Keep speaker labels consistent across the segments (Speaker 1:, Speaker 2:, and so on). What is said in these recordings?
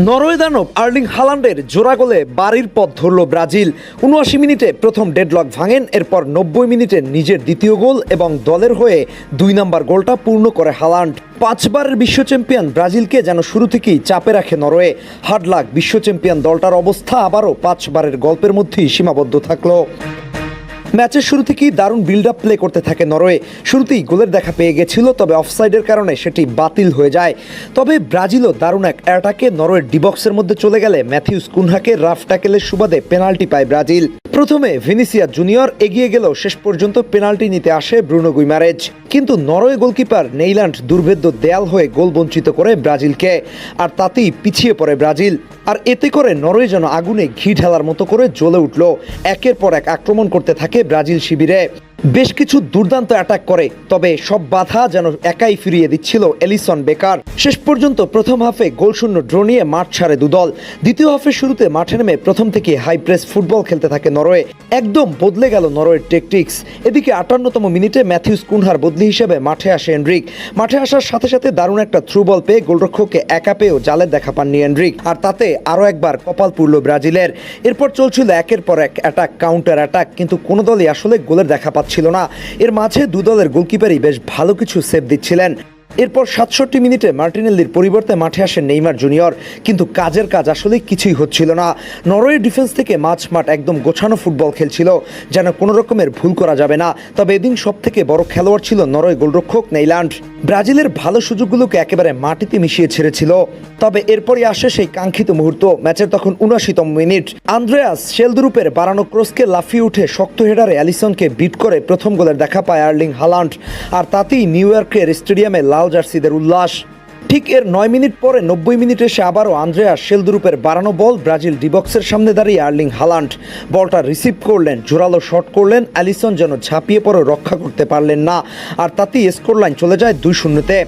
Speaker 1: Norway দানব Erling হালান্ডের জোড়া গোলে বাড়ির পথ ধরল ব্রাজিল। ৭৯ মিনিটে প্রথম ডেডলক ভাঙেন, এরপর ৯০ মিনিটে নিজের দ্বিতীয় গোল এবং দলের হয়ে ২ নম্বর গোলটা পূর্ণ করে হালান্ড। ৫ বারের বিশ্ব চ্যাম্পিয়ন ব্রাজিলকে যেন শুরু থেকেই চাপে রাখে নরওয়ে। হার্ডলাক বিশ্ব চ্যাম্পিয়ন দলটার অবস্থা আবারও ৫ বারের গল্পের মধ্যেই সীমাবদ্ধ থাকলো। ম্যাচের শুরু থেকেই দারুণ বিল্ড আপ প্লে করতে থাকে নরওয়ে। শুরুতেই গোলের দেখা পেয়ে গেছিল, তবে অফসাইডের কারণে সেটি বাতিল হয়ে যায়। তবে ব্রাজিলও দারুণ এক অ্যাটাকে নরওয়ের ডিবক্সের মধ্যে চলে গেলে ম্যাথিউস কুনহাকে রাফ ট্যাকেলের সুবাদে পেনাল্টি পায় ব্রাজিল। প্রথমে ভিনিসিয়াস জুনিয়র এগিয়ে গেলেও শেষ পর্যন্ত পেনাল্টি নিতে আসে ব্রুনো গুইমারেজ, কিন্তু নরওয়ে গোলকিপার নেইল্যান্ড দুর্ভেদ্য দেয়াল হয়ে গোল বঞ্চিত করে ব্রাজিলকে, আর তাতেই পিছিয়ে পড়ে ব্রাজিল। আর এতে করে নরওয়ে যেন আগুনে ঘি ঢালার মতো করে জ্বলে উঠল। একের পর এক আক্রমণ করতে থাকে ব্রাজিল শিবিরে, বেশ কিছু দুর্দান্ত অ্যাটাক করে, তবে সব বাধা যেন একাই ফিরিয়ে দিচ্ছিল এলিসন বেকার। শেষ পর্যন্ত প্রথম হাফে গোলশূন্য ড্র নিয়ে মাঠ ছাড়ে দুদল। দ্বিতীয় হাফের শুরুতে মাঠে নেমে প্রথম থেকে হাই প্রেস ফুটবল খেলতে থাকে নরওয়ে। একদম বদলে গেল নরওয়ের ট্যাকটিক্স। এদিকে ৫৮তম মিনিটে ম্যাথিউস কুনহার বদলি হিসেবে মাঠে আসে এনরিক। মাঠে আসার সাথে সাথে দারুণ একটা থ্রু বল পেয়ে গোলরক্ষককে একা পেয়েও জালের দেখা পাননি এনরিক, আর তাতে আরও একবার কপাল পুড়ল ব্রাজিলের। এরপর চলছিল একের পর এক অ্যাটাক, কাউন্টার অ্যাটাক, কিন্তু কোনো দলই আসলে গোলের দেখা ছিল না। এর মাঝে দু দলের গোলকিপারই বেশ ভালো কিছু সেভ দিচ্ছিলেন। এরপর ৬৭ মিনিটে মার্টিনেল্লির পরিবর্তে মাঠে আসেন নেইমার জুনিয়র, কিন্তু কাজের কাজ আসলে কিছুই হচ্ছিল না। নরওয়ের ডিফেন্স থেকে মাঠ একদম গোছানো ফুটবল খেলছিল, যেন কোনো রকমের ভুল করা যাবে না। তবে এদিন সব থেকে বড় খেলোয়াড় ছিল নরওয়ে গোলরক্ষক নেইল্যান্ড। ব্রাজিলের ভালো সুযোগগুলোকে একেবারে মাটিতে মিশিয়ে ছেড়েছিল। তবে এরপরই আসে সেই কাঙ্ক্ষিত মুহূর্ত। ম্যাচের তখন ৭৯তম মিনিট। আন্দ্রেয়াস শেলদুরুপের বাড়ানো ক্রসকে লাফিয়ে উঠে শক্ত হেডারে অ্যালিসনকে বিট করে প্রথম গোলের দেখা পায় আর্লিং হালান্ড, আর তাতেই নিউ ইয়র্কের স্টেডিয়ামে লাল জার্সিদের উল্লাস। ঠিক এর ৯ মিনিট পরে ৯০ মিনিটে এসে আবারও আন্দ্রেয়াস শেলদুরুপের বাড়ানো বল ব্রাজিল ডিবক্সের সামনে দাঁড়িয়ে আর্লিং হালান্ড বলটা রিসিভ করলেন, জোরালো শট করলেন। অ্যালিসন যেন ঝাঁপিয়ে পড়ে রক্ষা করতে পারলেন না, আর তাতেই স্কোর লাইন চলে যায় ২-০-তে।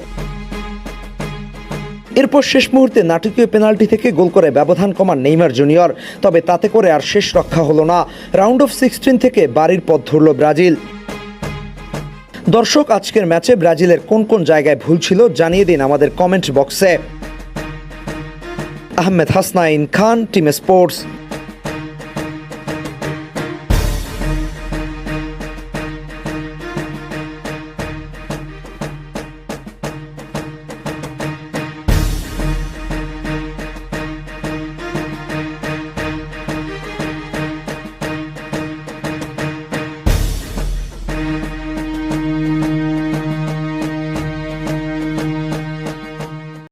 Speaker 1: এরপর শেষ মুহূর্তে নাটকীয় পেনাল্টি থেকে গোল করে ব্যবধান কমান নেইমার জুনিয়র, তবে তাতে করে আর শেষ রক্ষা হলো না। রাউন্ড অফ 16 থেকে বাড়ির পথ ধরল ব্রাজিল। দর্শক, আজকের ম্যাচে ব্রাজিলের কোন কোন জায়গায় ভুল ছিল জানিয়ে দিন আমাদের কমেন্ট বক্সে। আহমেদ হাসনাইন খান, টিম স্পোর্টস।